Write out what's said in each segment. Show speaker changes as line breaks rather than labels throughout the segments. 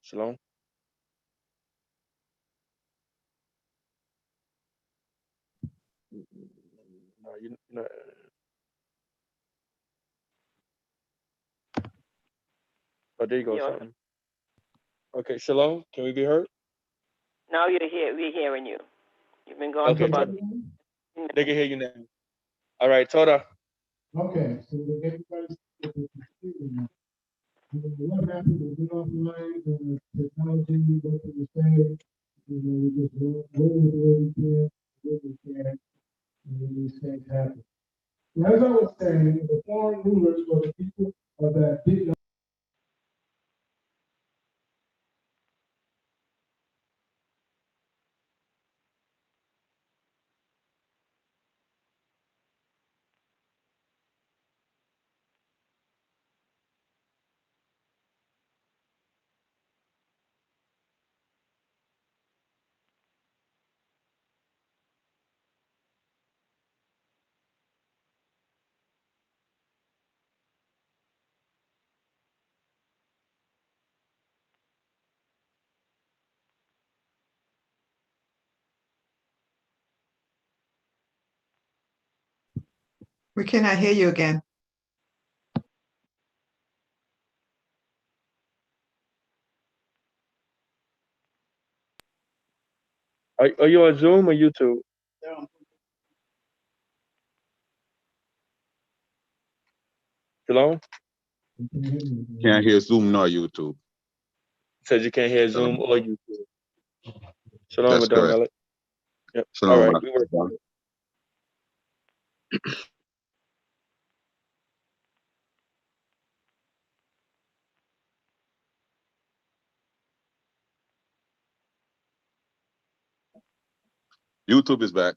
Shalom. No, you know. Oh, there you go.
You're,
Something. Okay, Shalom. Can we be heard?
now you're here. We're hearing you. You've been gone for
Okay,
about
Toda.
10
They
minutes.
can hear you now. All right, Toda.
Okay, so that everybody's confused now. What happened? We get offline, the technology, what can we say? We just roll with what we can, and then these things happen. So as I was saying, the foreign rulers were the people that did not.
We cannot hear you again.
Are you on Zoom or YouTube? Shalom.
Can't hear Zoom nor YouTube.
Said you can't hear Zoom or YouTube. Shalom,
That's
Adon
correct.
Melech. Yep. All
Shalom.
right, we working on it.
YouTube is back.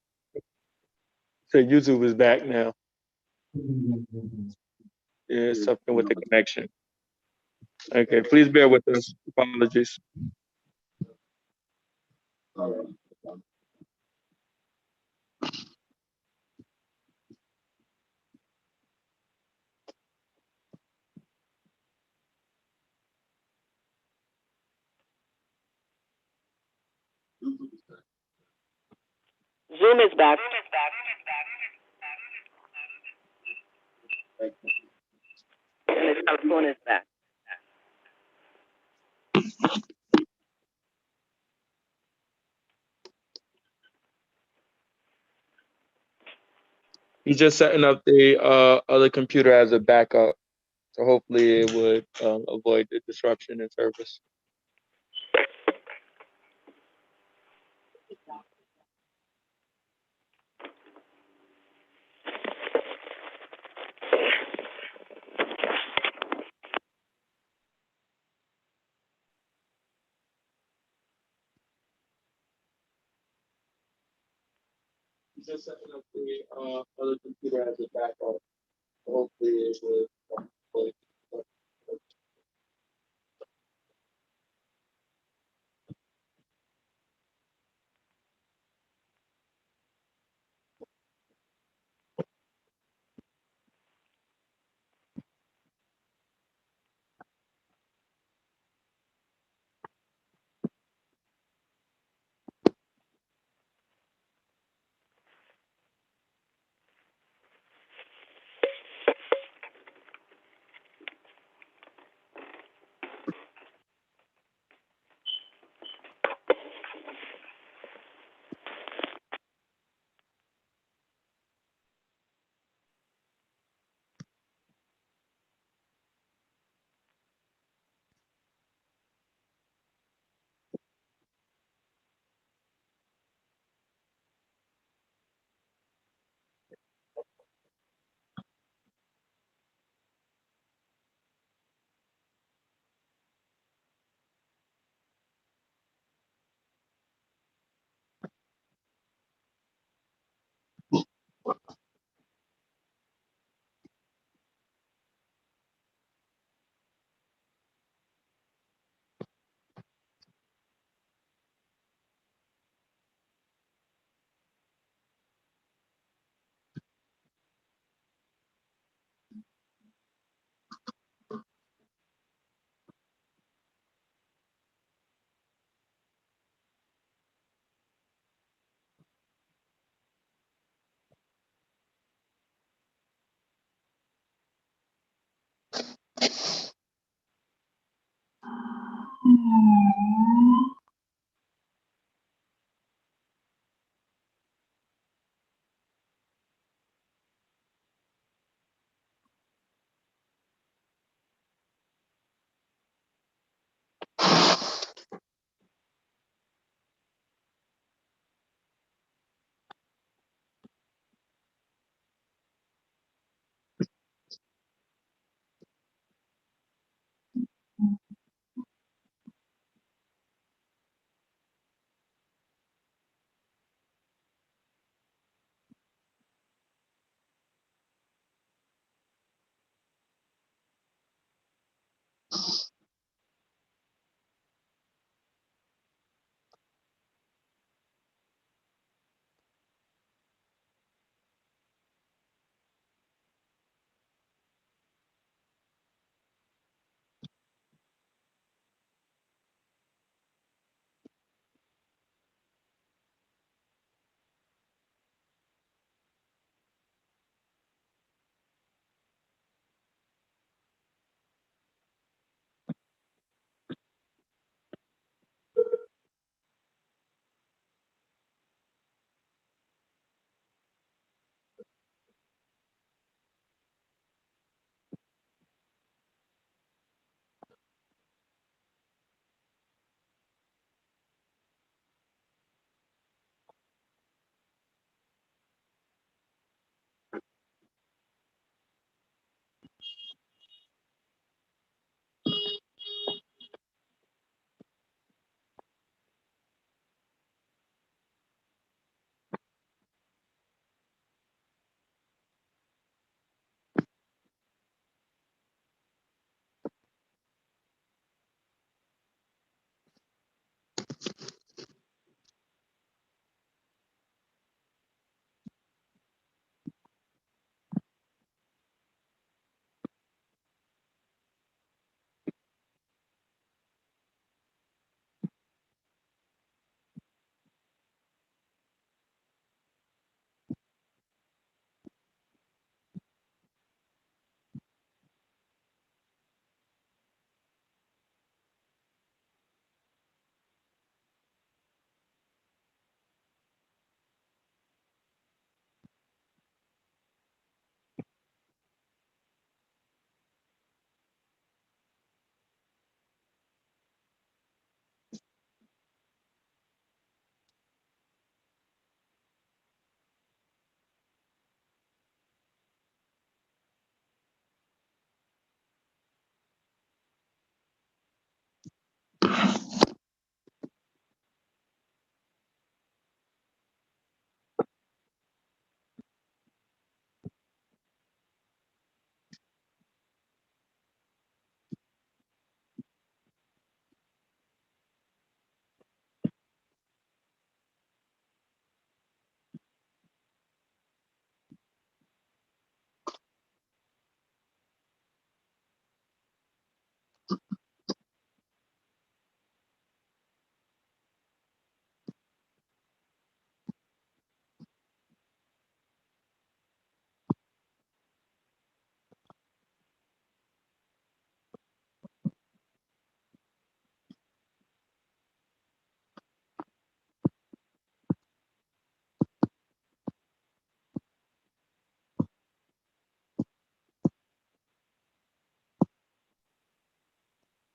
So YouTube is back now. Yeah, something with the connection. Okay, please bear with us. Apologies.
Zoom is back. And the telephone is back.
He's just setting up the other computer as a backup. So hopefully it would avoid the disruption in service. He's just setting up the other computer as a backup. So hopefully it would avoid the disruption.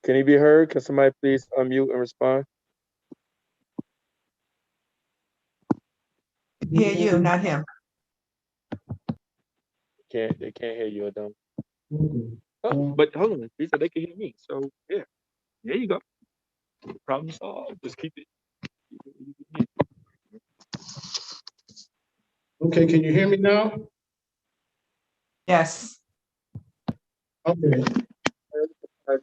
Can he be heard? Can somebody please unmute and respond?
Hear you, not him.
They can't hear you, Adam.
Okay.
Oh, but hold on. He said they can hear me. So yeah, there you go. Problem solved. Just keep it.
Okay, can you hear me now?
Yes.
Okay. I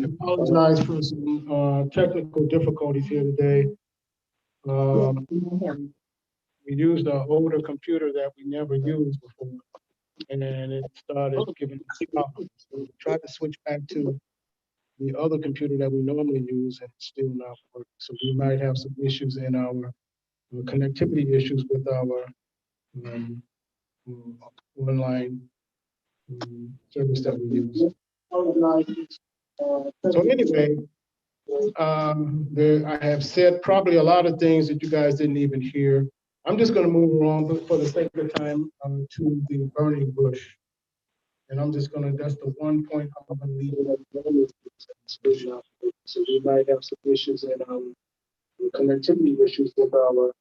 apologize for some technical difficulties here today. We used an older computer that we never used before, and it started giving us problems. So we tried to switch back to the other computer that we normally use, and it's still not working. So we might have some issues in our connectivity issues with our online service that we use. So anyway, I have said probably a lot of things that you guys didn't even hear. I'm just going to move along, but for the sake of time, to the burning bush. And I'm just going to, that's the one point I'm going to leave it at. So we might have some issues in connectivity issues with our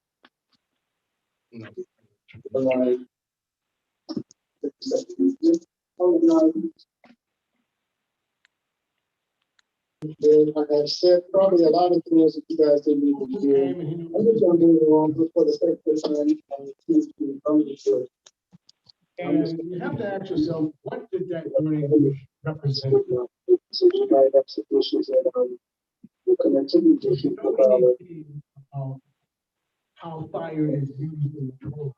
online. I have said probably a lot of things that you guys didn't even hear. I'm just going to move along, but for the sake of time, to the burning bush. And you have to ask yourself, what did that burning bush represent? So you might have some issues in connectivity issues about how fire is used in the Torah.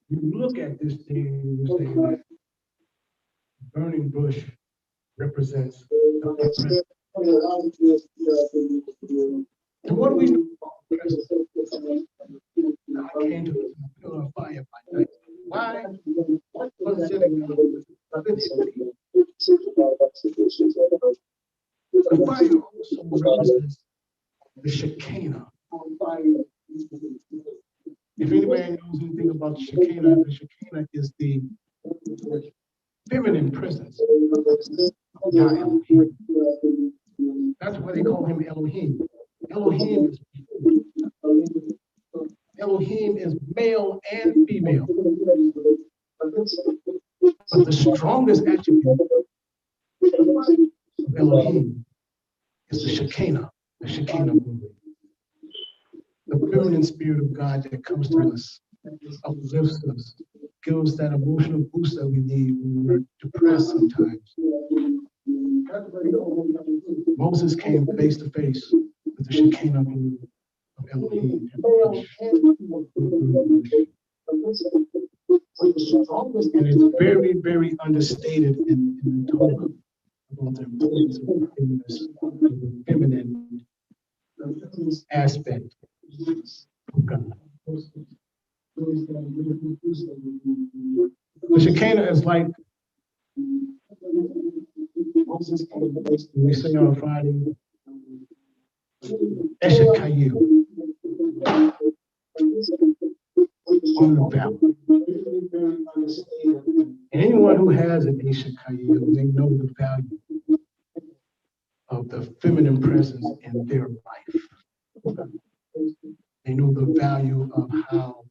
You look at this thing and you say that burning bush represents the presence. And what do we know about the presence? God came to us in a pillar of fire by night. Why? Because the fire also represents the Shekinah. If anybody knows anything about the Shekinah is the feminine presence of Yah Elohim. That's why they call him Elohim. Elohim is male and female. But the strongest attribute of Elohim is the Shekinah glory. The feminine spirit of God that comes to us, uplifts us, gives us that emotional boost that we need when we're depressed sometimes. Moses came face to face with the Shekinah glory of Elohim. And it's very, very understated in the Torah about the importance of the feminine aspect of God. The Shekinah is like we say on Friday, Eshet Kayu, on the valley. And anyone who has an Eshet Kayu, they know the value of the feminine presence in their life. They know the value of how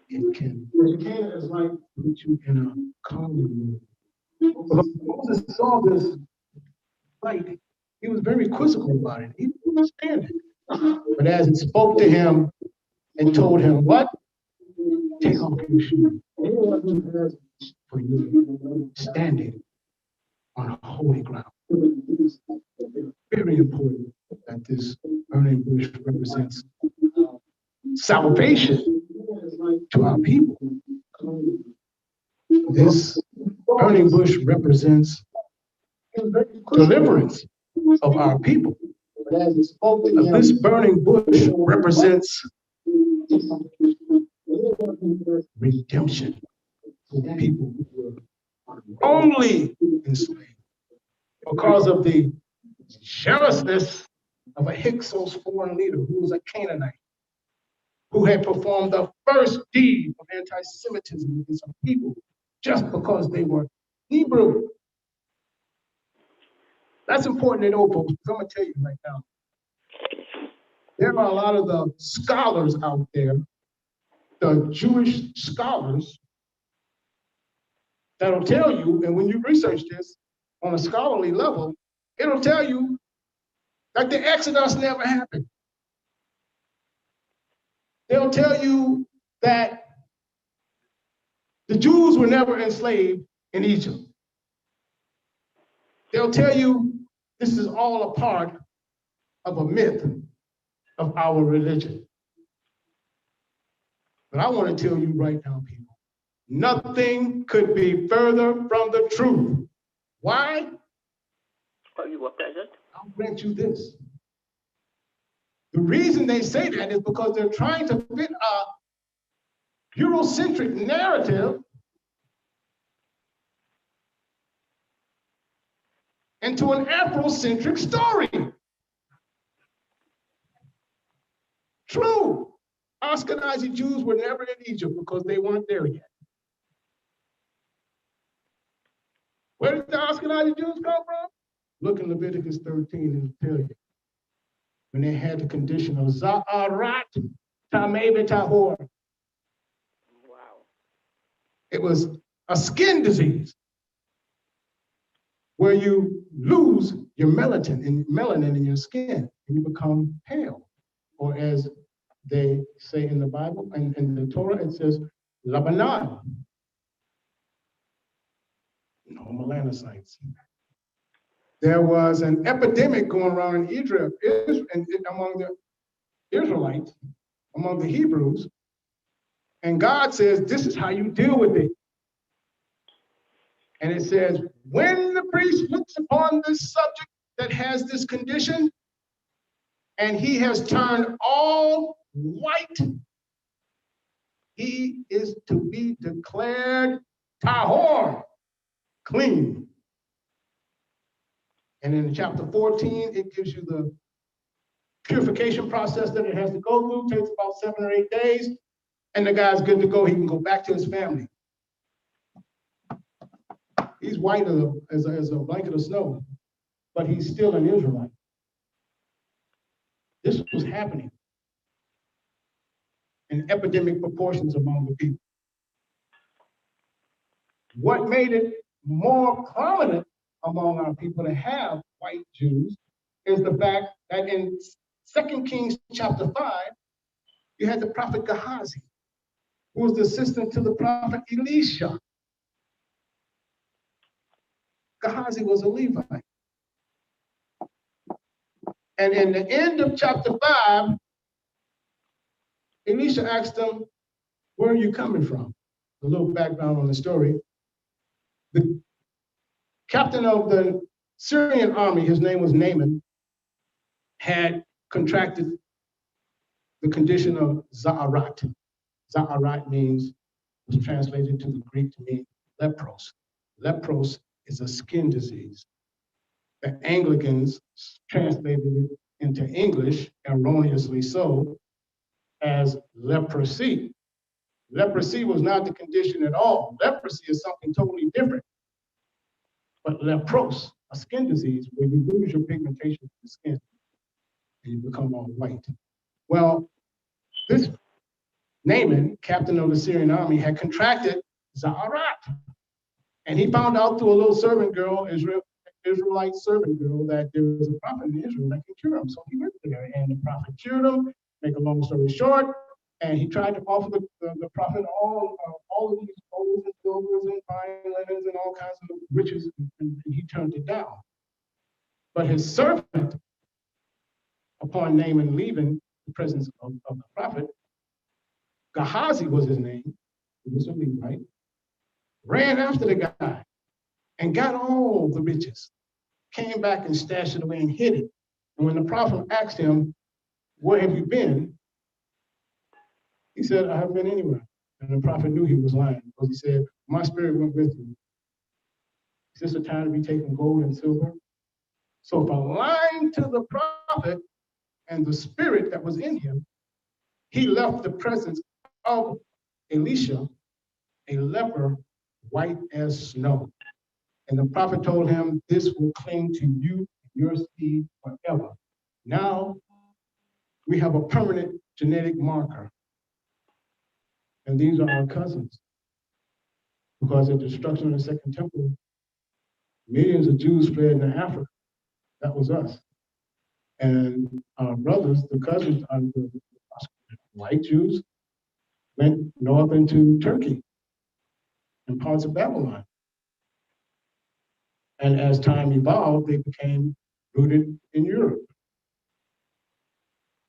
it can. Shekinah is like put you in a calm room. Moses saw this light. He was very quizzical about it. He didn't understand it. But as it spoke to him and told him, what? Take off your shoes. For you standing on holy ground. Very important that this burning bush represents salvation to our people. This burning bush represents deliverance of our people. This burning bush represents redemption for people who are wrongly enslaved because of the jealousness of a Hyksos foreign leader who was a Canaanite, who had performed the first deed of anti-Semitism against some people just because they were Hebrew. That's important to know, folks, because I'm going to tell you right now. There are a lot of the scholars out there, the Jewish scholars, that'll tell you, and when you research this on a scholarly level, it'll tell you that the Exodus never happened. They'll tell you that the Jews were never enslaved in Egypt. They'll tell you this is all a part of a myth of our religion. But I want to tell you right now, people, nothing could be further from the truth. Why?
Well, you were present.
I'll grant you this. The reason they say that is because they're trying to fit a Eurocentric narrative into an Afrocentric story. True, Ashkenazi Jews were never in Egypt because they weren't there yet. Where did the Ashkenazi Jews come from? Look in Leviticus 13 and it'll tell you. When they had the condition of Za'arat Tameh B'Tahor.
Wow.
It was a skin disease where you lose your melanin in your skin and you become pale. Or as they say in the Bible and in the Torah, it says Labanan. No melanocytes. There was an epidemic going around in Israel among the Israelites, among the Hebrews, and God says, this is how you deal with it. And it says, when the priest looks upon this subject that has this condition, and he has turned all white, he is to be declared tahor, clean. And in chapter 14, it gives you the purification process that it has to go through. Takes about 7 or 8 days, and the guy's good to go. He can go back to his family. He's white as a blanket of snow, but he's still an Israelite. This was happening in epidemic proportions among the people. What made it more prominent among our people to have white Jews is the fact that in 2 Kings chapter 5, you had the prophet Gehazi, who was the assistant to the prophet Elisha. Gehazi was a Levite. And in the end of chapter 5, Elisha asked him, where are you coming from? A little background on the story. The captain of the Syrian army, his name was Naaman, had contracted the condition of Za'arat. Za'arat means, was translated to the Greek to mean lepros. Lepros is a skin disease. The Anglicans translated it into English, erroneously so, as leprosy. Leprosy was not the condition at all. Leprosy is something totally different. But lepros, a skin disease where you lose your pigmentation of the skin and you become all white. Well, this Naaman, captain of the Syrian army, had contracted Za'arat. And he found out through a little servant girl, Israelite servant girl, that there was a prophet in Israel that could cure him. So he went there and the prophet cured him. Make a long story short, and he tried to offer the prophet all of these gold and silvers and fine linens and all kinds of riches, and he turned it down. But his servant, upon Naaman leaving the presence of the prophet, Gehazi was his name, he was a Levite, ran after the guy and got all the riches, came back and stashed it away and hid it. And when the prophet asked him, where have you been? He said, I haven't been anywhere. And the prophet knew he was lying because he said, my spirit went with you. Is this a time to be taking gold and silver? So by lying to the prophet and the spirit that was in him, he left the presence of Elisha, a leper, white as snow. And the prophet told him, this will cling to you your seed forever. Now we have a permanent genetic marker, and these are our cousins. Because of the destruction of the Second Temple, millions of Jews fled into Africa. That was us. And our brothers, the cousins of the white Jews, went north into Turkey and parts of Babylon. And as time evolved, they became rooted in Europe.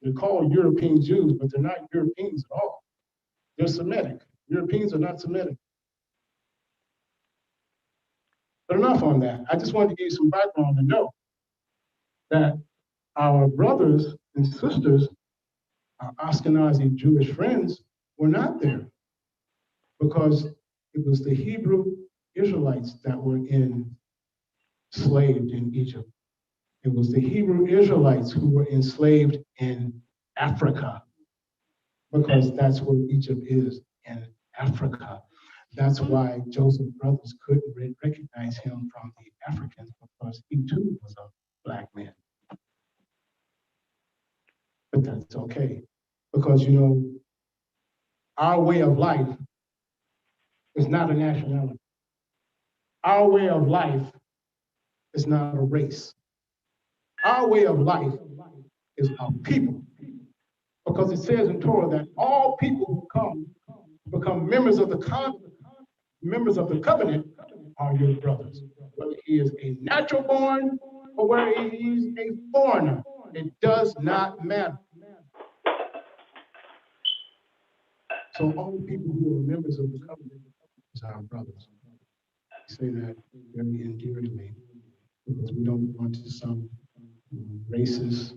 They're called European Jews, but they're not Europeans at all. They're Semitic. Europeans are not Semitic. But enough on that. I just wanted to give you some background to know that our brothers and sisters, our Ashkenazi Jewish friends, were not there because it was the Hebrew Israelites that were enslaved in Egypt. It was the Hebrew Israelites who were enslaved in Africa, because that's where Egypt is, in Africa. That's why Joseph's brothers couldn't recognize him from the Africans, because he too was a black man. But that's okay, because you know, our way of life is not a nationality. Our way of life is not a race. Our way of life is our people. Because it says in Torah that all people who become members of the covenant are your brothers. Whether he is a natural born or whether he is a foreigner, it does not matter. So all people who are members of the covenant is our brothers. I say that very endearingly because we don't want to sound racist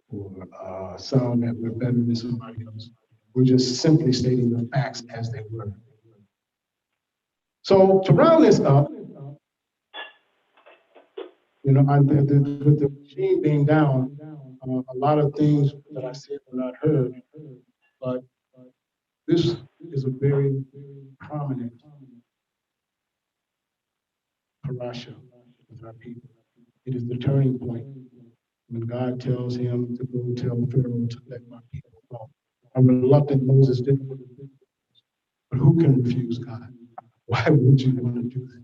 or sound that we're better than somebody else. We're just simply stating the facts as they were. So to round this up, you know, with the machine being down, a lot of things that I said were not heard, but this is a very prominent parasha with our people. It is the turning point when God tells him to go tell Pharaoh to let my people go. A reluctant Moses didn't want to do this, but who can refuse God? Why would you want to do that?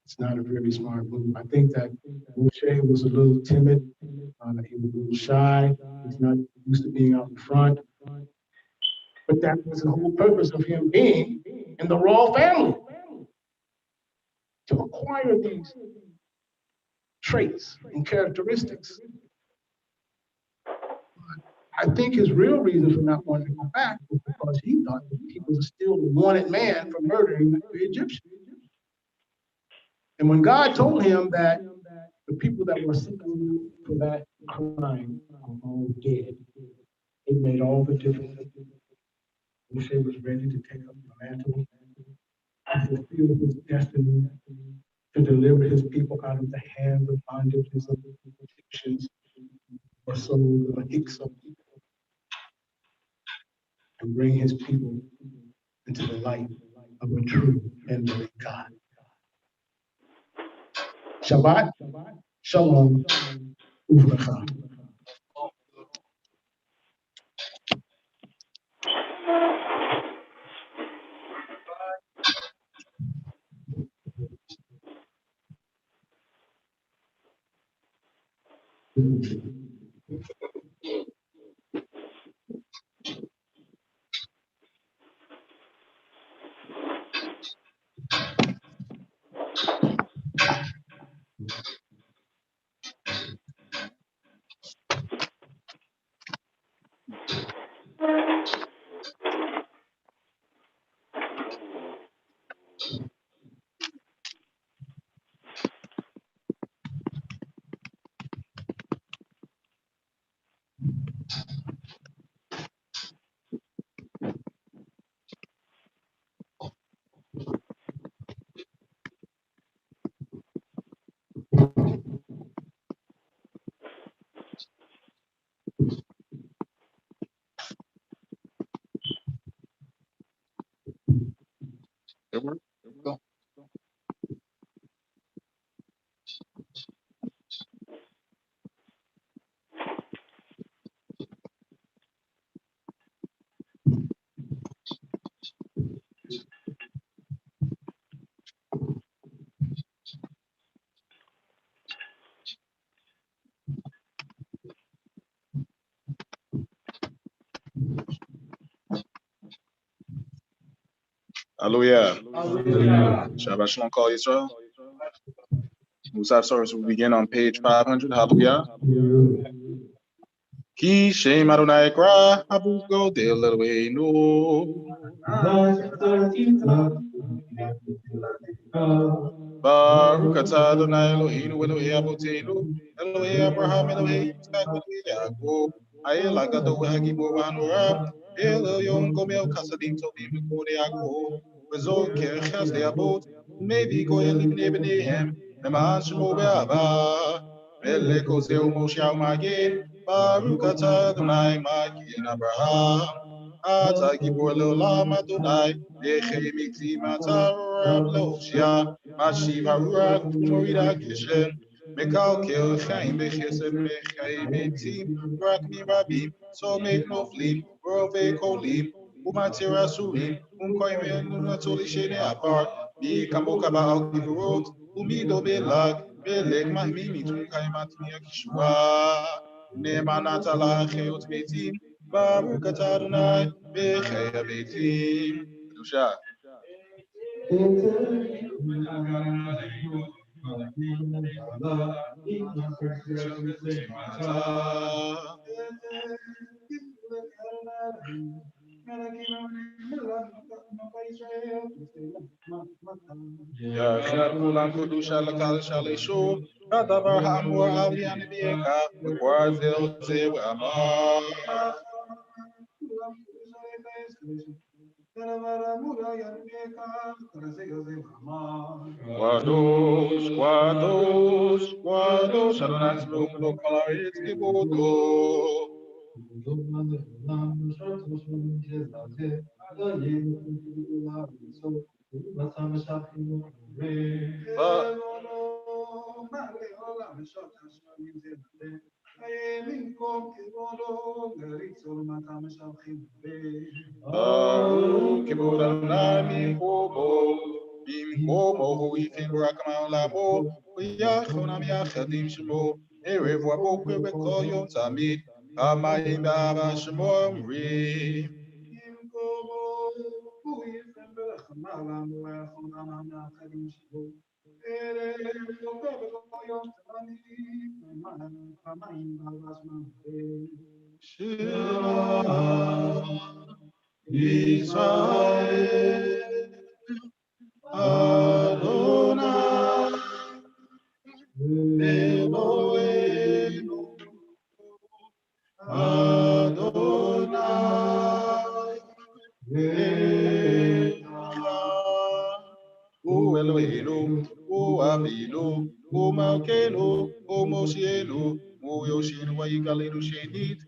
It's not a very smart move. I think that Moshe was a little timid. He was a little shy. He's not used to being out in front. But that was the whole purpose of him being in the royal family, to acquire these traits and characteristics. I think his real reason for not wanting to go back was because he thought that he was still the wanted man for murdering the Egyptians. And when God told him that the people that were seeking for that crime are all dead, it made all the difference. Moshe was ready to take up the mantle, to fulfill his destiny, to deliver his people out of the hands of bondages of the Egyptians, or sold of Hyksos, and bring his people into the light of a true and living God. Shabbat, Shalom, Uvracha.
Hallelujah. Shabbat Shalom, call Israel. Musaf service will begin on page 500. Hallelujah. Ki Shem Adonai Kra Abu Go Del Eloheinu. Baruch atah Adonai Eloheinu Elohei Avotenu Elohei Abraham Elohei Yitzchak Elohei Yaakov Ha'el Hagadol Hagibor Hanurah El Elyon Gomel Kasadim Tovim V'Kvod Yaakov V'Zor Kerchas Le'Avot U'Mevi Goyel Libnei Bneihem Le'Ma'an Shemo Be'Ahava Melech Oseh Moshe Magen Baruch atah Adonai Magen Abraham Atah Gibor Le'Olam Adonai Lechei Mikzi Matar Rab Le'Hoshia Mashiv Haruach Umorida Geshem Mekalkel Chaim Bechesed Mechai Metim Rakmi Rabim Somek Noflim Rove Kolim Umatir Asurim Koimen Natoli Shene Apar Mi Kamoka Baal Givorot Umido Belag Belek Mahmimi Tunkaimat Miyakishua Nemanata La Cheot Betim Baruch atah Adonai Bechei Betim Kedusha. Yachad kulam kedusha lakal shalishu kadavar ha'amur al yanibiyeka v'kwarzel ze v'amar. Guardos, Adonai Tzva'ot lo kol haaretz kivodo. Baruch kibod Adonai במקומו הוא יפן ברקמה עולמו, ויחונם יחדים שמו, ערב ובוקר בכל יום תמיד, המים באהבה שמו אומרים. במקומו הוא יפן ברחמה עולמו, ויחונם יחדים שמו, ערב ובוקר בכל יום תמיד, המים באהבה שמו אומרים. שמע ישראל Adonai Eloheinu Adonai Echad Hu Eloheinu Hu Avinu Hu Malkeinu Hu Moshienu Hu Yoshenu Vayikaleinu Shenit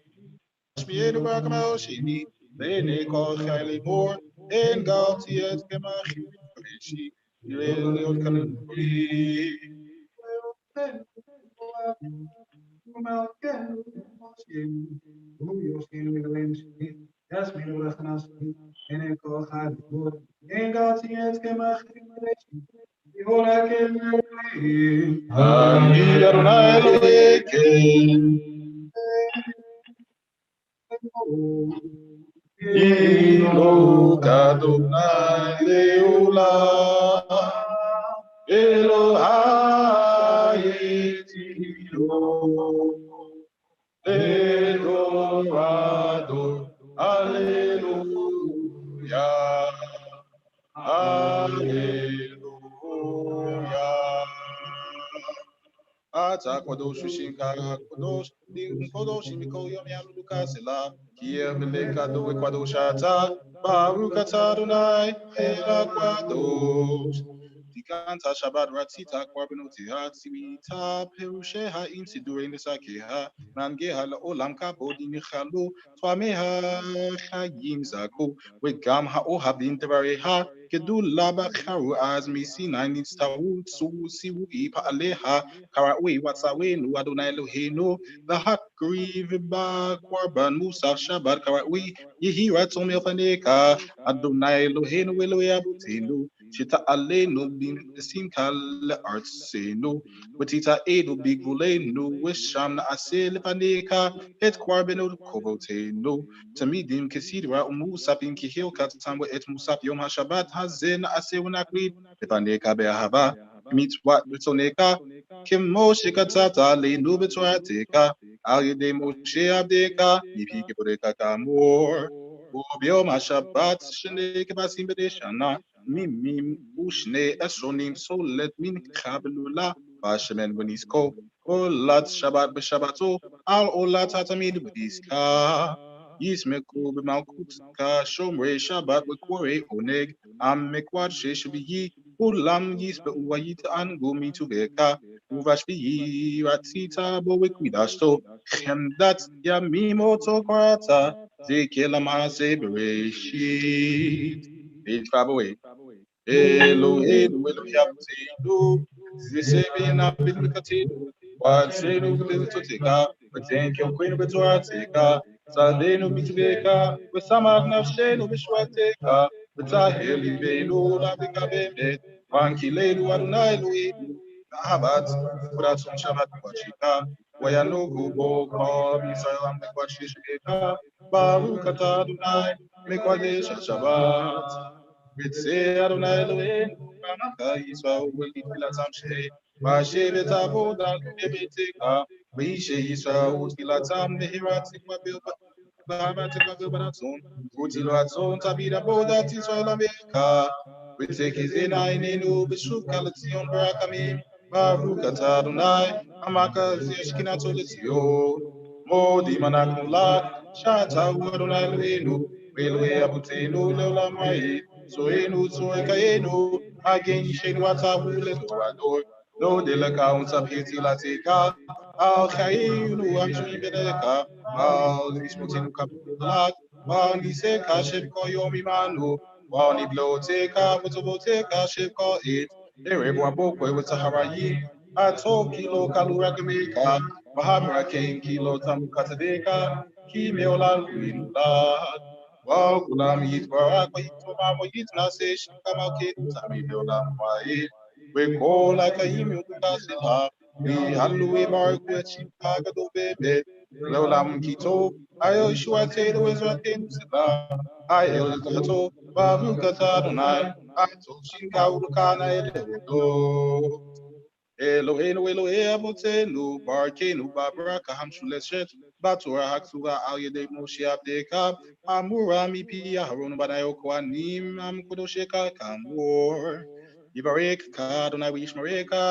Shmienu Barakama Shenit B'nei Kol Chayei Mor En Galti Et Kemachim Bereshi Yireu Leot Kalim Bri Ani Adonai Eloheinu Ilok Adonai Leolam Elohai Tilo Edorador Alleluia Alleluia Ata Kadosh Shinkara Kadosh Dim Kadosh Mikol Yom Yaluka Sela Kiev Lekado Kadosh Ata Baruch atah Adonai Ela Kadosh Tikanta Shabbat Ratita Kwabinoti Hatzivita Perushe Ha'im Sidure Nisakeha Nangeha Olam Kabodi Nichalu Twameha Chayim Zaku Wegam Ha'ohabin Devareha Kedula Bakharu Az Misi Nine Tawut Su Siwu Ipa Aleha Karawe Watsawe Nu Adonai Eloheinu Lahakri Viba Kwarban Musa Shabbat Karawe Yehi Ratzom Elfaneka Adonai Eloheinu Elohei Abutinu Chita ale no bin sim kal art se no. Wetita edo bigule no wisham na asile paneka et kwarbeno kobote no. Tamidim kesidra umusapin kihil katsamba et musap yom hashabat hazen ase wanakrid. Paneka behava. Meet what Bitoneka. Kim Moshe Katata le nubitrateka. Alide Moshe Abdeka. Nipiki Boreka Kamor. Obio Mashabat Shane Kabasim Bedeshana. Mimim Ushne Esronim so let min Kabelula. Bashaman Winisko. Olat Shabbat Beshabato. Al Olat Tatamid Widiska. Yismeku Bmalkutka. Shomre Shabbat Wikwore Oneg. Am Mekwad Sheshubi. Ulam yisbe uwayit an gumi tubeka uvashbi ratita bowekwidasto chemdat yamimo tokorata zekela mase bereshit Elohe Elohim Yaptinu Zisebe na Bidmikatinu Watsenu Bizoteka Thank you Queen Betorateka Sadenu Mitubeka Wasamak Nafshenu Bishwateka Betaheli Benu Labika Bebe Wankilenu Adonai Luidu Nahabat Kuratun Shabbat Wachika Wayanu Bo Kob Yisrael Mekwachishika Baruch Atah Adonai Mekwadesh Shabbat B'tzei Adonai Eloheinu, Ramaka Yisrael, V'tfilatam Shei, V'asher et avodah b'beiteka, V'yishe Yisrael, V'tfilatam Nehiratik V'abatik V'baratzon, V'tfilatzon Tabid Avodat Yisrael Amerika, V'tekez Einayneinu B'shuv Kalatzion Barakamim, Baruch Atah Adonai, Hamaka Zeshkinato L'Tzion, Modi Manak Mulak, Shatahu Adonai Eloheinu, V'Elohei Avotenu Leolam Ha'ed. Soenu soekaenu again shenu atabule torador no de la kaunta piti latika al khainu amshmi beneka al nismutinu kapulat wa nise kashef ko yomi manu wa ni bloteka mutoboteka shef ko it erebo aboko with saharayi atoki lo kalura kameka mahamra ken kilo tamukatadeka ki meola luinula Wow, Gulam Yit Barak, Yitoma, Yitna says, come out, kid, Sami Biolam, why? We call like a emu to Tasila, we Halloween Mark, with Chicago, baby, Lolam Kito, I owe you a tail is what came to Sila, I El Kato, Babu Katadonai, I told Shinka Urukana, Edo. Eloheinu Elohe Abotenu, Barkenu, Babaraka Hamshuleset, Batura Haksura Alyede Moshe Abdeka, Amura Mipi Harun Banayoko Anim Am Kodosheka Kamor. Ibarek Kadonai Wishmareka,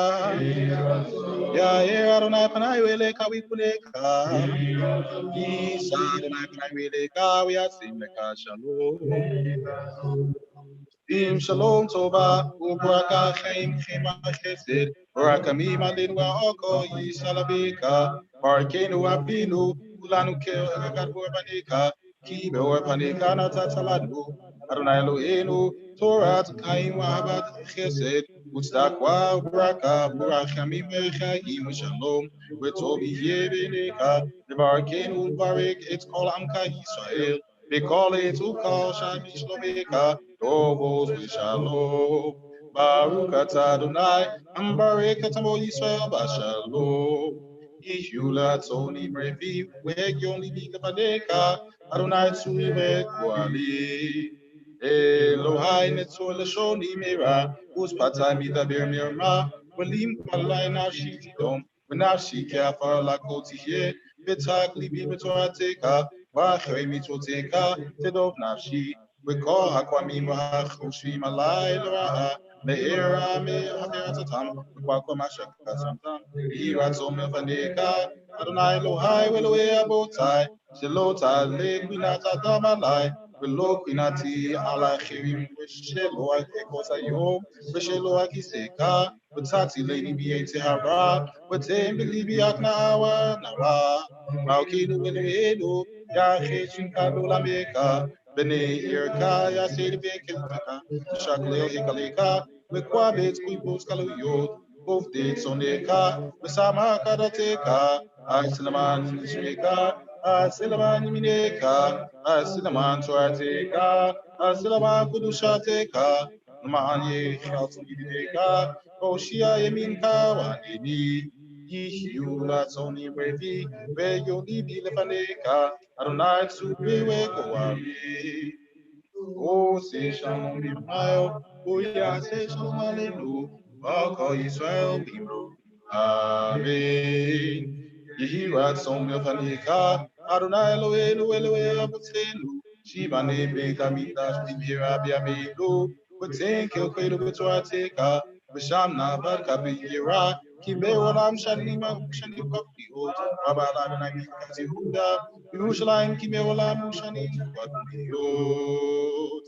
Ya Adonai Panayeleka Wikuleka, Isa Adonai Panayeleka, we are Simeka Shalom. Im Shalom Tova, Ubraka Chaim Chema Chesed, Barakami Malinwa Oko Yisalabika, Barkenu Abinu, Ulanu Kegat Borbanika, Kibe Orpanika Natatalanu, Adonai Eloheinu, Torah Kaim Wahabat Chesed, Ustakwa Buraka, Burakami Mechaim Shalom, Wetobi Yebeneka, Barkenu Barik, it's called Amka Israel, they call it Ukal Shami Shlomeka. Ovos we shalom. Baruch atah Adonai, Ambarek atamo Yisrael bashalom. Ihula toni mrevi, weg yoni bikapadeka, Adonai tsui weg kuali. Elohai netzor leshoni mera, uspatai midaber mirma, velim kwalai nafshi tidom, venafshi keafar lakoti he, betak libi betorateka, vachrei mitoteka, tedov nafshi. Recall Hakwamim Hachushim Alai Laraha, Meira me Haveratatam, Wakwamasha Samtam, Iratom Vaneka, Adonai Lohai, Veloe Abotai, Shelota, Lequinata Damalai, Veloquinati, Alachirim, Vesheloa Ekosayo, Vesheloa Kiseka, Vatati Lady Biate Hara, Vatem Bilibiakna Awa, Nara, Malkinu Venuedo, Yahechin Kadula Meka. Bene Irka, Yasir Bekilaka, Shakleo Hikalika, Mequabit, Quibus Kaluyot, both dates on the car, Besama Kadateka, Asilaman Shmeka, Asilaman Mineka, Asilaman Tuateka, Asilaman Kudushateka, Manye Shaltideka, Oshia Yaminka, Wanini, Yihula Tony Brevi, Rego Libi Lefaneka, Adonai Subiwe Goami. O se Shalom Bimao, Oya se Shalom Alenu, Wako Israel Bimro. Amen. Yehirat Som Lefaneka, Adonai Eloheinu Elohe Abotenu, Shibane Bekamitash Bimira Biamelu, Butin Kilquedo Butrateka, Bishamna Badkabira, Kibewalam Shanima Shani Papiot, Babala Nami Huda, Yerushalayim Kibewalam Shani Papiot.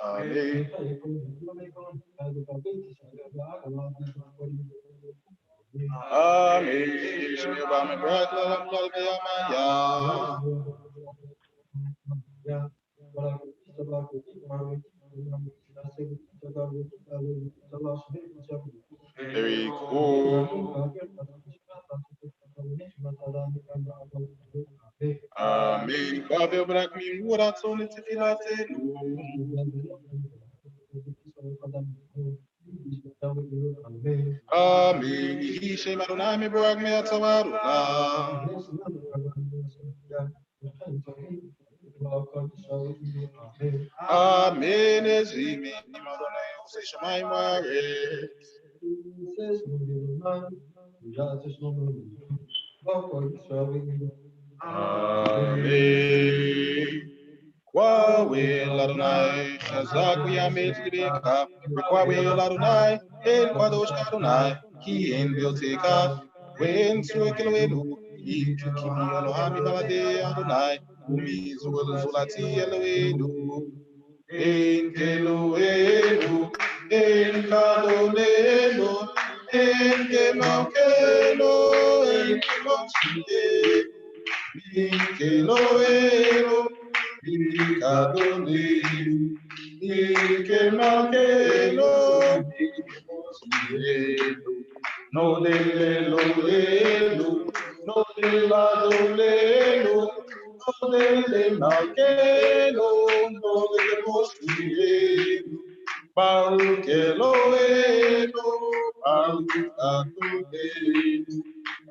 Amen. Amen. Shemeba me brakla lam kalbe amaya. Very cool. Amen. Babe brak mi mura tsoni tifilate nu. Amen. He shema Adonai me brak me atavaruna. Amen. Ezimi Adonai ose shemai mare. Amen. Kwawel Adonai, Chazak v'yamet libeka, Kwawel Adonai, El Kadosh Adonai, Ki en Bilteka, Wen Suek Eloheinu, Ikimi Elohami Balade Adonai, Umi Zul Zulati Eloheinu, En Keloheinu, En Kadolenu, En Kemakelo, En Kemochide, En Keloheinu, Kadolenu, Ikemakelo, no lelelo, no leladolelo, no lelemakelo, no lelemosirelo, Baruch Elohenu, Baruch Adonenu,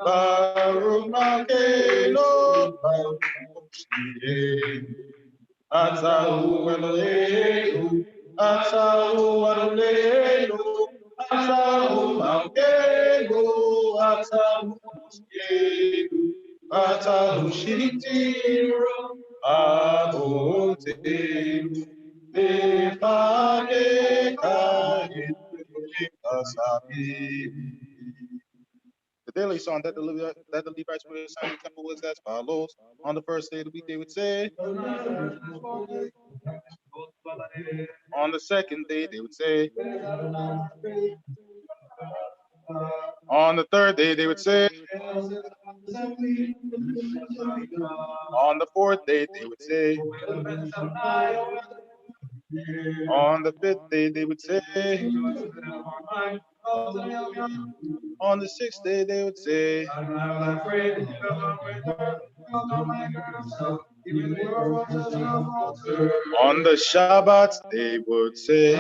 Baruch Makelo, Baruch Moshirenu. Atzahu Eloheinu, Atzahu Adonenu, Atzahu Malkeinu, Atzahu Moshkeinu, Atzahu Shitiru, Avotenu, Lefaneka, Sabi. The daily song that the Levites were assigned to the temple was as follows. On the first day of the week, they would say, on the second day, they would say, on the third day, they would say, on the fourth day, they would say, on the fifth day, they would say, on the sixth day, they would say, on the Shabbat, they would say,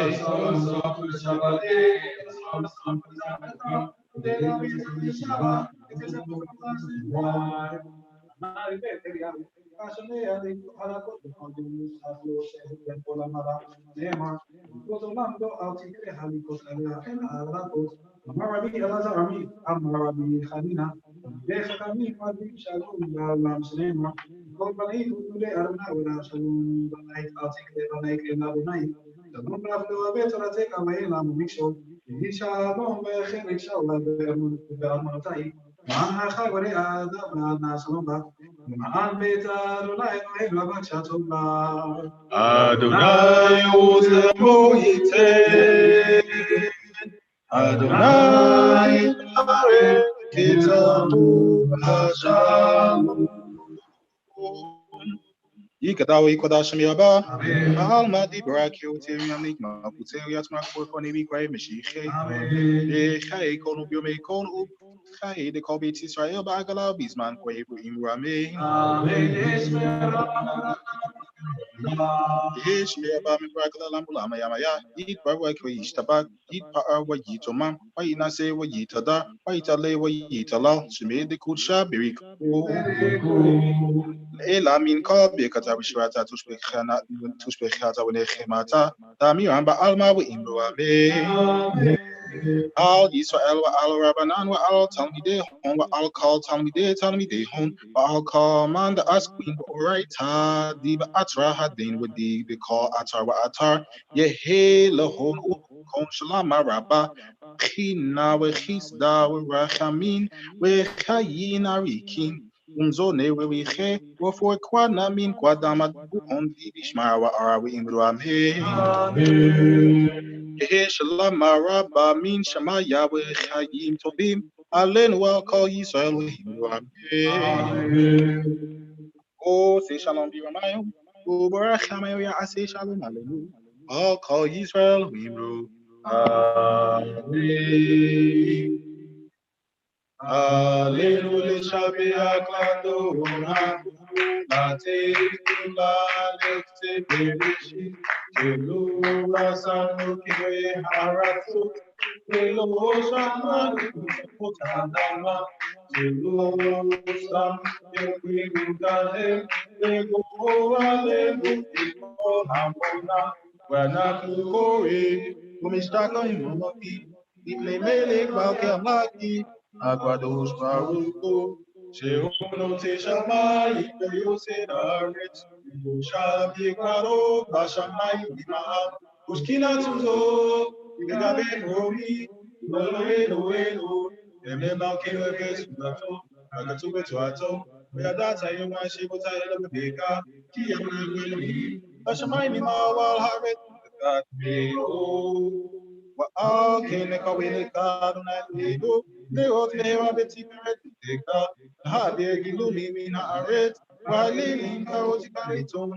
Adonai Ozemo Yitzhak, Adonai Yare Kitabu Hashem. Ikadawa Ikodashim Yaba, Almadi Brakio Teriam Nikma, Puteria Smark for Koni Mikrai Meshiche, Echai Kono Biome Kono, Chai de Kobit Israel Bagala Bisman Quaver Imrame. Ish Yaba Mibrakala Lambulama Yamaya, eat Barwa Tabak, eat Parawa Yitoma, Waina say wa Yitada, Waitale wa Yitala, she made the Kudsha Birik. Ela min Kobi Katabishwata to speak Hana to speak Hata when Hemata, Damiamba Alma wa Imrame. Al Israel wa al Rabanan wa al Talmide hon wa al call Talmide hon wa al command us queen oraita diba atra hadin with the call atar wa atar yehe lahon kon shalama rabba khina wa khisda wa rachamin wa chayin arikin umzone we khe wa for kwana min kwadama hon di bishmar wa arawi imruam he Shalom Rabba min Shema Yahweh Chayim Tovim Alen wa call Yisrael Oh, say Shalom be Ramayim. Oh, Baruch Hamayo I say Shalom Aleinu. I'll call Yisrael Himru. Amen. Aleluya Shabbat Akladona Late Tula Lekte Bereshi Telu Rasanu Kire Haratu Telu Shamanu Kutadama Telu Sam Yekwigahem Lego Alelu Iko Hamona Wanakukore Umistaka Imamaki Iple Melek Balke Aguados Baruco, Sheono Teshamai, Yose Daret, Shabi Quaro, Bashamai, Bima, Uskina Tuzo, Gabe Romi, Elo, Emema Keves, Nato, Agatuba Tuato, where that I am my Shibota Beka, Kiamani, Bashamai Mima, while Harvard, that may wa kene ka wele ka na lego le ot le wa beti peret deka ha de gilu mi na aret wa le min ka ot ka reton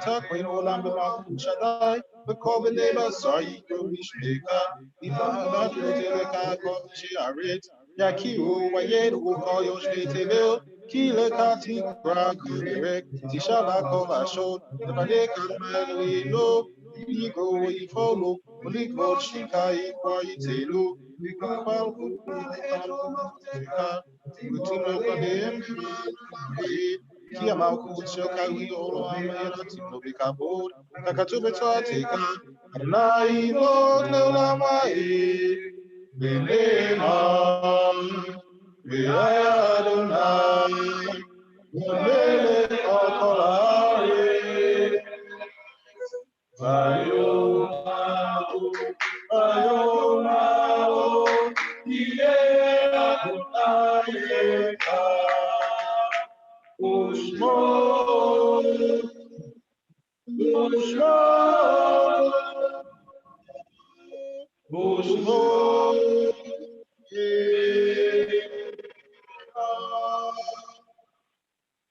ta ko no lam ba ku shadai be ko be le ba sai ko mi sheka ifa na to te ka ko shi aret ya ki o wa ye do ko yo shi te le ki le ka ti bra ku direct ti shala ko va shot de ba de ka ma le lo Ego e follow, Ligo Shika equal Itelu, Ligo Utino Padem, Kiamaku Shoka, we all are Tino Bicabo, Kakatubetua Tika, Nai Lord Leonamai, Benema, Adonai, Mele Okolare. Vayomao, Iye Adonayeka, Ushmo,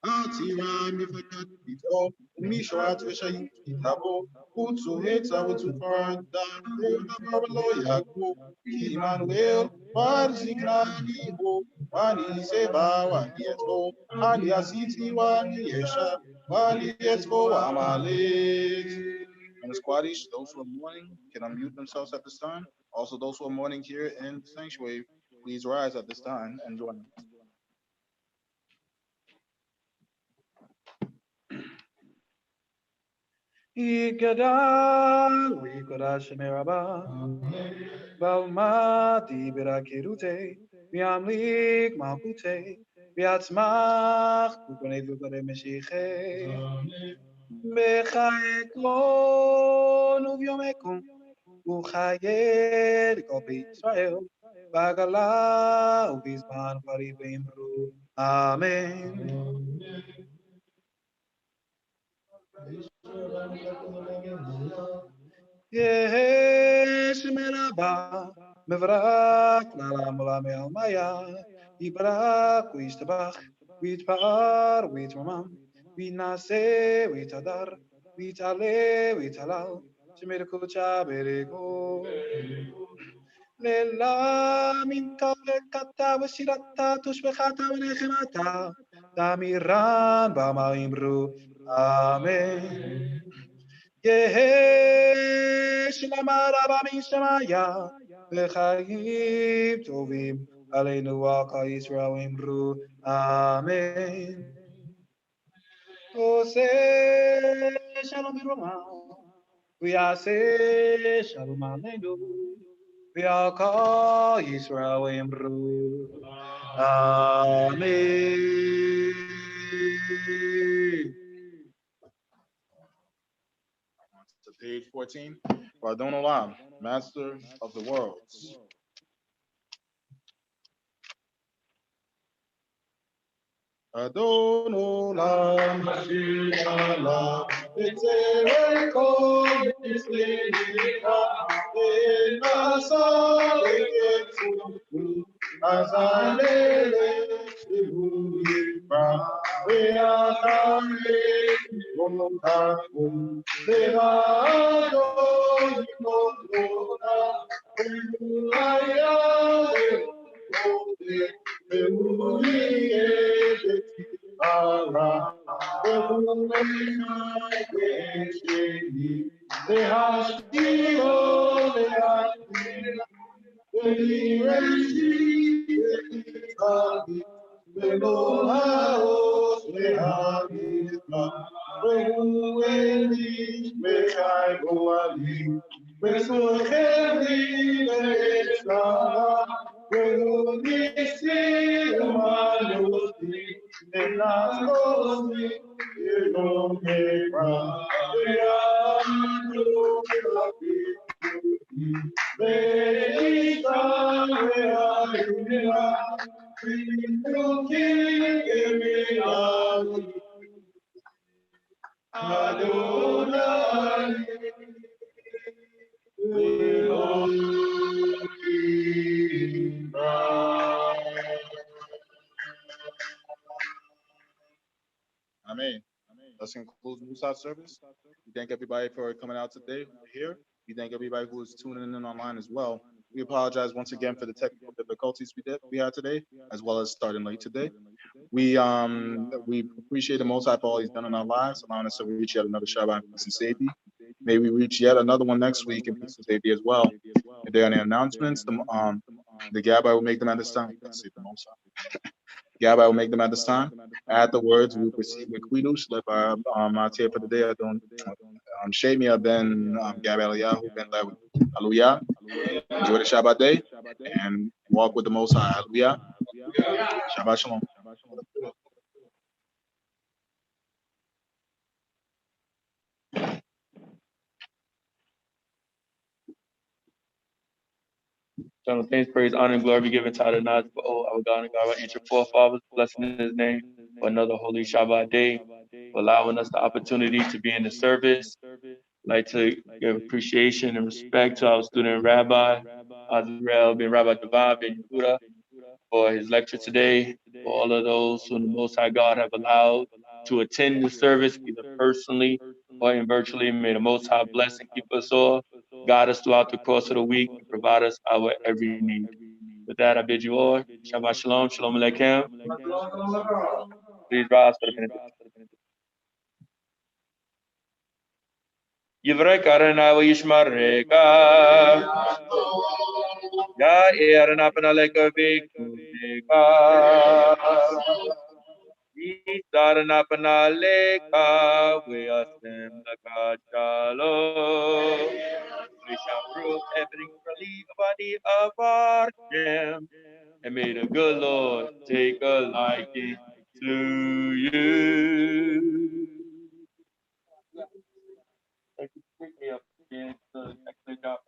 Atirami fakat before Mishrat Veshayin Kitabo, Utsu Heta, Utsu Paradan, Marlo Yaku, Emmanuel, Parzignani, Wani Seba, Wani Eto, Ali Asiti, Wani Yesha, Wani Eto, Amalek. And the Squadish, those who are mourning can unmute themselves at this time. Also, those who are mourning here in the sanctuary, please rise at this time and join us.
Igadal, Wikodash Meraba, Balmati Birakirute, Miamlik Malpute, Biatzmach, Kukonegukare Meshiche, Bechaeklon, Uviomekum, Uchayed, Kopi Israel, Bagala, Ubizman, Paribimru. Amen. Yes, Meraba, Mevrak, Lala Mulame Almaya, Ibrak, Wistabach, Witpar, Witmam, Winase, Witadar, Witale, Witalal, Chimirkucha, Berego, Lela minta lekata wasirata tushbekata wenechemata. Damiran bama imru. Amen. Yehesh lamara bami shamaya. V'chayim tovim. Aleinu waka Yisrael imru. Amen. Ose shalom biroma. We are say shalom aleinu. We are called Israel imru. Amen.
To page 14. Radon Olam, Master of the Worlds. Adon Olam, Shirala, Etzereko, Yislika, Enasa, Eketsu, Azalele, Shibura, Beatare, Mokaku, Behado, Yimotora, Beulaya, Amen. That concludes Musaf service. We thank everybody for coming out today here. We thank everybody who is tuning in online as well. We apologize once again for the technical difficulties we had today, as well as starting late today. We appreciate the Most High for all He's done in our lives, allowing us to reach yet another Shabbat in peace and safety. May we reach yet another one next week in peace and safety as well. If there are any announcements, the Gabbai will make them at this time. Let's see the Most High. Gabbai will make them at this time. Afterwards, we will proceed with Quidush, led by our tier for the day. Shemia ben Gabbai Eliyahu ben Lewi. Hallelujah. Enjoy the Shabbat day and walk with the Most High. Hallelujah. Shabbat Shalom.
Eternal thanks, praise, honor, and glory be given to Adonai, for our God and God, our ancient forefathers, blessing in His name for another holy Shabbat day, for allowing us the opportunity to be in the service. I'd like to give appreciation and respect to our student rabbi, Azrael ben Rabbi Devan ben Yehuda, for his lecture today, for all of those whom the Most High God have allowed to attend the service, either personally or in virtually. May the Most High bless and keep us all, guide us throughout the course of the week, and provide us our every need. With that, I bid you all Shabbat Shalom, Shalom Aleichem. Please rise for the benediction. Yivrek Adonai wa Yishmareka. Ya Adonai Panaleka Vikudeka. Yisarana Panaleka. We ascend the God Shalom. We shall prove everything believe body of our Shem. And may the good Lord take a liking to you. Thank you for picking me up again. Excellent job.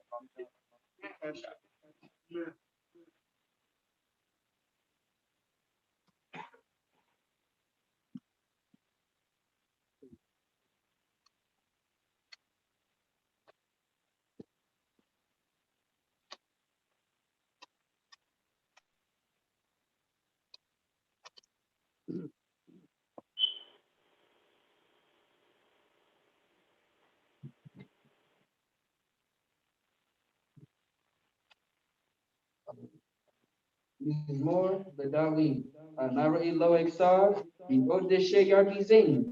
Mizmor, Badawi, Nara Ilo Exar, Bibod de Shayar Bizane,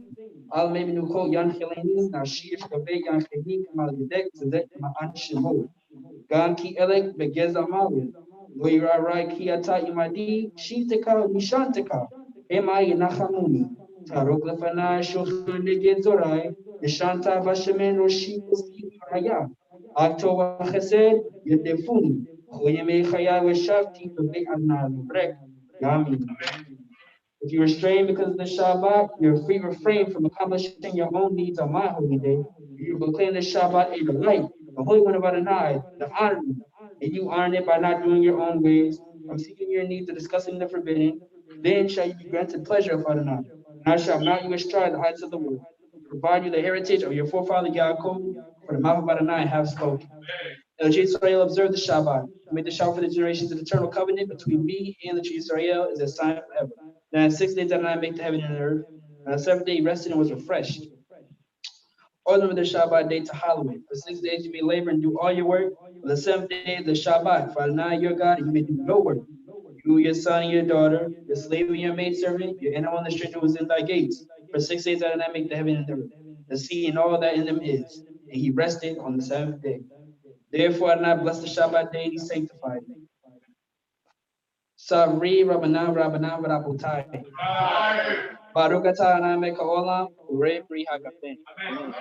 Al Meminuko Yan Heleni, Nashir Kabe Yan Heni, Kamal Yedek, Zedek Ma'an Shimo, Gan Ki Elek, Begez Amawi, Loira Rai Kiata Imadi, Shinteka, Nishanteka, Emai Nachamuni, Tarok Lefana, Shulchan Negenzorai, Nishanta Bashamen, Roshi, Raya, October Chesed, Yedefuni, Khoyeme Khaya Weshafti, Kabe Adna Lubrek, Yami. If you restrain because of the Shabbat, you're free refrain from accomplishing your own needs on my holy day. You proclaim the Shabbat a delight, the holy one of Adonai, the honor, and you honor it by not doing your own ways, from seeking your needs or discussing the forbidden. Then shall you be granted pleasure of Adonai. And I shall mount you astride the heights of the world, to provide you the heritage of your forefather Yaakov, for the mouth of Adonai have spoken. And the children of Israel observe the Shabbat, to make the Shabbat for the generations of the eternal covenant between me and the children of Israel is a sign forever. Then in 6 days Adonai made the heaven and the earth, and on the seventh day he rested and was refreshed. Order the Shabbat day to hallow it. For 6 days you may labor and do all your work. On the seventh day is the Shabbat, for Adonai your God, and you may do no work. You, your son, and your daughter, your slave and your maidservant, your animal and the stranger who is in thy gates. For 6 days Adonai made the heaven and the earth, the sea and all that in them is. And he rested on the seventh day. Therefore Adonai blessed the Shabbat day and he sanctified it. Savri Rabbanan Rabbanan Rabbotai. Baruch atah Adonai Melech haolam, Urei Pri Hagafen. Amen.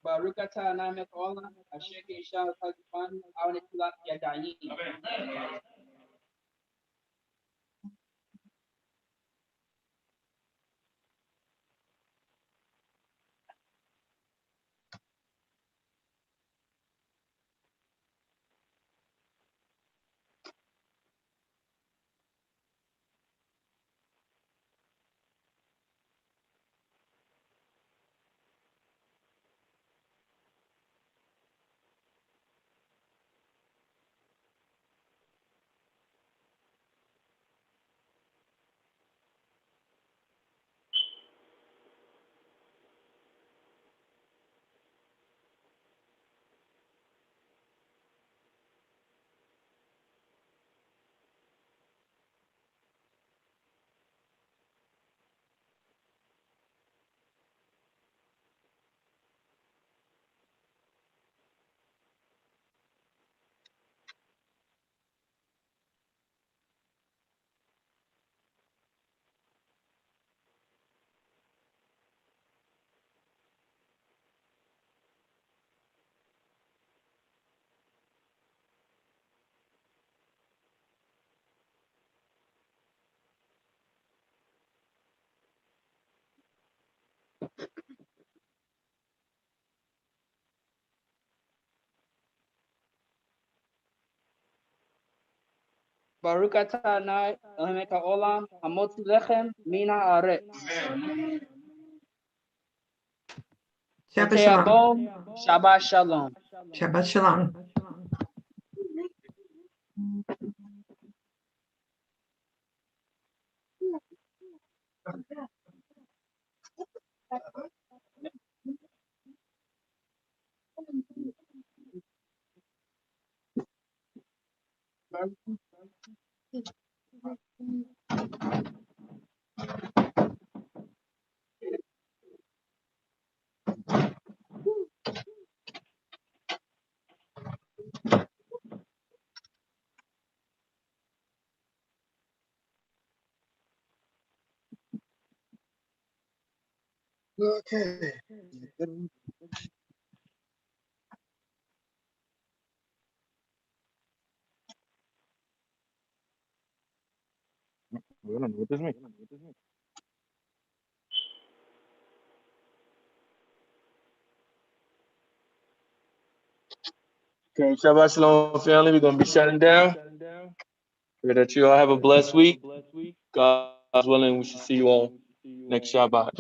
Baruch atah Adonai Melech haolam, Asher ke'isham v'chagifanu, Av netilat yadayim. Baruch atah Adonai Melech haolam, Hamotzi lechem min haaretz.
Shabbat Shalom.
Shabbat Shalom.
Shabbat Shalom.
Okay. We don't know what this means.
Okay, Shabbat Shalom, family. We're going to be shutting down. Pray that you all have a blessed week. God willing, we should see you all next Shabbat.